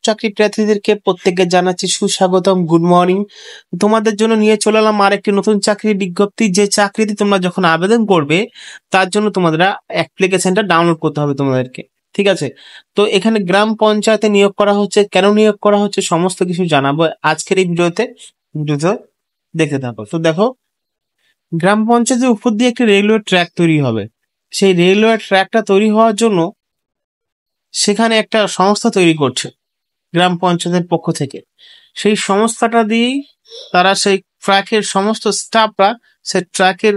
চাকরি প্রার্থীদেরকে প্রত্যেককে জানাচ্ছি সুস্বাগতম, গুড মর্নিং। তোমাদের জন্য নিয়ে চলে এলাম আর একটি নতুন চাকরির বিজ্ঞপ্তি। যে চাকরিতে তোমরা যখন আবেদন করবে তার জন্য তোমাদের অ্যাপ্লিকেশনটা ডাউনলোড করতে হবে তোমাদেরকে, ঠিক আছে? তো এখানে গ্রাম পঞ্চায়েতে নিয়োগ করা হচ্ছে, কেন নিয়োগ করা হচ্ছে সমস্ত কিছু জানাবো আজকের এই ভিডিওতে দেখতে থাকো। তো দেখো, গ্রাম পঞ্চায়েতের উপর দিয়ে একটি রেলওয়ে ট্র্যাক তৈরি হবে। সেই রেলওয়ে ট্র্যাকটা তৈরি হওয়ার জন্য সেখানে একটা সংস্থা তৈরি করছে গ্রাম পঞ্চায়েতের পক্ষ থেকে। সেই সংস্থাটা দিয়েই তারা সেই ট্র্যাকের সমস্ত স্টাফরা সেই ট্র্যাকের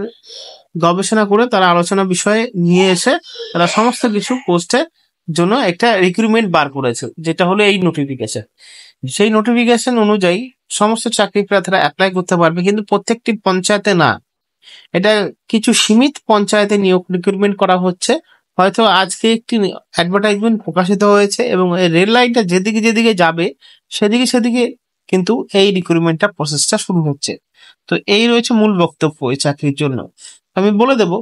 গবেষণা করে তারা আলোচনা বিষয়ে নিয়ে এসে তারা সমস্ত কিছু পোস্টের জন্য একটা রিক্রুটমেন্ট বার করেছে, যেটা হলো এই নোটিফিকেশন। সেই নোটিফিকেশন অনুযায়ী সমস্ত চাকরি প্রার্থীরা অ্যাপ্লাই করতে পারবে, কিন্তু প্রত্যেকটি পঞ্চায়েতে না। এটা কিছু সীমিত পঞ্চায়েতে নিয়োগ রিক্রুটমেন্ট করা হচ্ছে। হয়তো আজকে একটি অ্যাডভার্টাইজমেন্ট প্রকাশিত হয়েছে এবং এই রেল লাইনটা যেদিকে যেদিকে যাবে সেদিকে সেদিকে কিন্তু এই রিক্রুটমেন্টটা প্রসেসটা শুরু হচ্ছে। তো এই রয়েছে মূল বক্তব্য এই চাকরির জন্য। আমি বলে দেব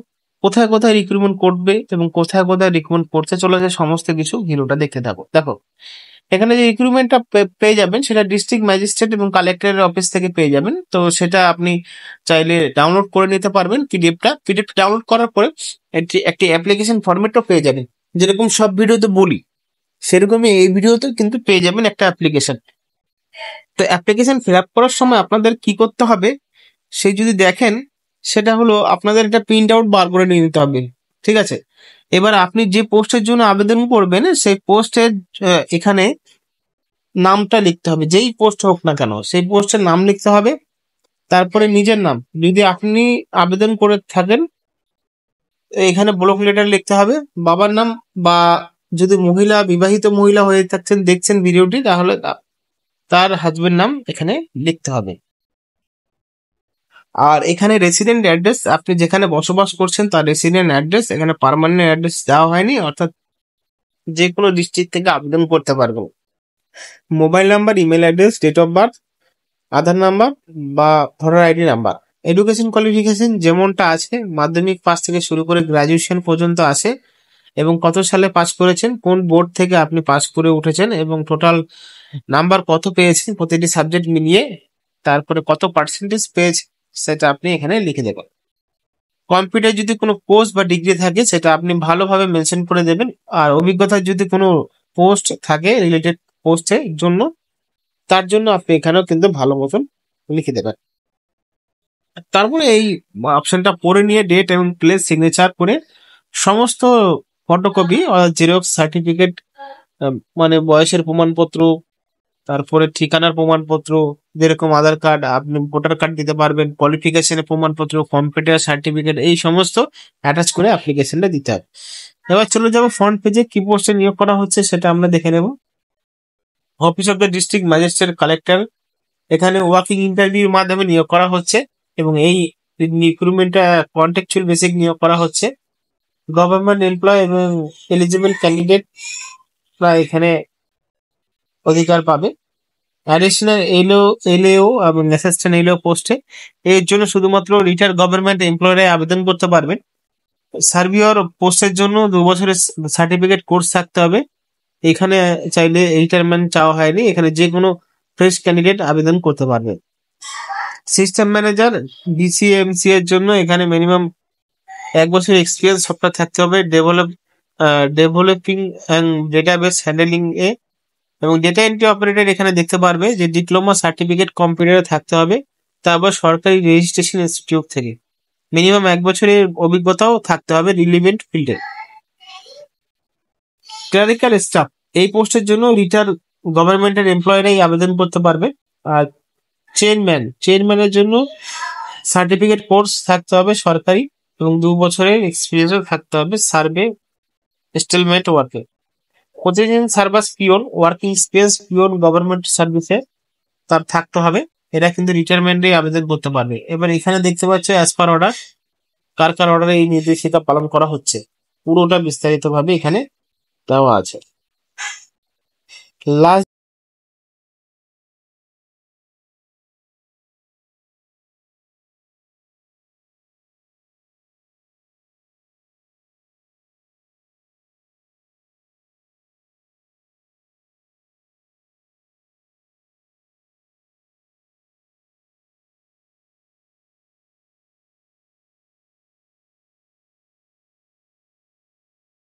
কোথায় কোথায় রিক্রুটমেন্ট করবে এবং কোথায় কোথায় রিক্রুটমেন্ট করতে চলেছে, সমস্ত কিছু ভিডিওটা দেখতে থাকো। দেখো, এখানে যে রিক্রুটমেন্টটা পেয়ে যাবেন সেটা ডিস্ট্রিক্ট ম্যাজিস্ট্রেট এবং কালেক্টরের অফিস থেকে পেয়ে যাবেন। তো সেটা আপনি চাইলে ডাউনলোড করে নিতে পারবেন। পিডিএফটা ডাউনলোড করার পরে একটি অ্যাপ্লিকেশন ফরম্যাটও পেয়ে যাবেন। যেরকম সব ভিডিওতে বলি সেরকমই এই ভিডিওতে কিন্তু পেয়ে যাবেন একটা অ্যাপ্লিকেশন। তো অ্যাপ্লিকেশন ফিল আপ করার সময় আপনাদের কি করতে হবে সেই যদি দেখেন, সেটা হলো আপনাদের একটা প্রিন্ট আউট বার করে নিয়ে নিতে হবে, ঠিক আছে? এবার আপনি যে পোস্টের জন্য আবেদন করবেন সেই পোস্টের এখানে নামটা লিখতে হবে, যেই পোস্ট হোক না কেন সেই পোস্টের নাম লিখতে হবে। তারপরে নিজের নাম, যদি আপনি আবেদন করে থাকেন এখানে ব্লক লেটার লিখতে হবে। বাবার নাম, বা যদি মহিলা বিবাহিত মহিলা হয়ে থাকছেন দেখছেন ভিডিওটি, তাহলে তার হাজবেন্ড নাম এখানে লিখতে হবে। আর এখানে রেসিডেন্ট অ্যাড্রেস, আপনি যেখানে বসবাস করছেন তার রেসিডেন্ট অ্যাড্রেস, এখানে পার্মানেন্ট অ্যাড্রেস দেওয়া হয়নি, অর্থাৎ যে কোনো ডিস্ট্রিক্ট থেকে আবেদন করতে পারবেন। Mobile number, email address, date of birth, Aadhaar number বা voter ID number. Education qualification যেমনটা আছে, মাধ্যমিক পাস থেকে শুরু করে গ্রাজুয়েশন পর্যন্ত আছে, এবং কত সালে পাস করেছেন, কোন বোর্ড থেকে আপনি পাস করে উঠেছেন, এবং টোটাল নাম্বার কত পেয়েছেন প্রতিটি সাবজেক্ট মিলিয়ে, তারপরে কত পার্সেন্টেজ পেয়েছে সেটা আপনি এখানে লিখে দেবেন। কম্পিউটার যদি কোনো কোর্স বা ডিগ্রি থাকে সেটা আপনি ভালোভাবে মেনশন করে দেবেন। আর অভিজ্ঞতার যদি কোনো পোস্ট থাকে রিলেটেড পোস্টের জন্য, তার জন্য আপনি এখানেও কিন্তু ভালো মতন লিখে দেবেন। তারপরে এই অপশনটা পড়ে নিয়ে ডেট এবং প্লেস সিগনেচার করে সমস্ত ফটোকপি জেরক্স সার্টিফিকেট, মানে বয়সের প্রমাণপত্র, তারপরে ঠিকানার প্রমাণপত্র, যেরকম আধার কার্ড, আপনি ভোটার কার্ড দিতে পারবেন, কোয়ালিফিকেশনের প্রমাণপত্র, কম্পিউটার সার্টিফিকেট, এই সমস্ত অ্যাটাচ করে অ্যাপ্লিকেশনটা দিতে হবে। এবার চলে যাবো ফ্রন্ট পেজে কি পোস্টে নিয়োগ করা হচ্ছে সেটা আমরা দেখে নেব। Office of the district magistrate collector, এখানে ওয়ার্কিং ইন্টারভিউর মাধ্যমে নিয়োগ করা হচ্ছে এবং এই রিক্রুটমেন্টটা কন্ট্রাকচুয়াল বেসিক নিয়োগ করা হচ্ছে। গভর্নমেন্ট এমপ্লয় এবং এলিজিবল ক্যান্ডিডেট এখানে অধিকার পাবে। অ্যাডিশনাল এলএও এবং অ্যাসিস্ট্যান্ট এলএও পোস্টে এর জন্য শুধুমাত্র রিটায়ার্ড গভর্নমেন্ট এমপ্লয়াররা আবেদন করতে পারবেন। সার্ভিয়র পোস্টের জন্য 2 বছরের সার্টিফিকেট কোর্স থাকতে হবে। এখানে চাইলে রিটায়ারমেন্ট চাওয়া হয়নি, এখানে যে কোনো ফ্রেশ ক্যান্ডিডেট আবেদন করতে পারবে। সিস্টেম ম্যানেজার ডিসিএমসি এর জন্য এখানে মিনিমাম 1 বছর এক্সপিরিয়েন্স সফটওয়্যার থাকতে হবে ডেভেলপিং অ্যান্ড ডেটাবেস হ্যান্ডেলিং এ, এবং ডেটা এন্ট্রি অপারেটর এখানে দেখতে পারবে যে ডিপ্লোমা সার্টিফিকেট কম্পিউটারে থাকতে হবে, তারপর সরকারি রেজিস্ট্রেশন ইনস্টিটিউট থেকে মিনিমাম 1 বছরের অভিজ্ঞতাও থাকতে হবে রিলিভেন্ট ফিল্ডে। ক্লারিক্যাল স্টাফ, এই পোস্টের জন্য রিটায়ার্ড গভর্নমেন্টের এমপ্লয়ারাই আবেদন করতে পারবে। আর চেয়ারম্যানের জন্য সার্টিফিকেট কোর্স থাকতে হবে সরকারি, এবং 2 বছরের এক্সপিরিয়েন্সও থাকতে হবে সার্ভে স্টেলমেন্ট ওয়ার্কে। প্রতিদিন সার্ভাস peon, working experience peon government সার্ভিসে তার থাকতে হবে। এরা কিন্তু রিটায়ারমেন্টে আবেদন করতে পারবে। এবার এখানে দেখতে পাচ্ছ অ্যাজ পার অর্ডার, কার কার অর্ডারে এই নির্দেশিকা পালন করা হচ্ছে পুরোটা বিস্তারিত ভাবে এখানে দেওয়া আছে। লাস্ট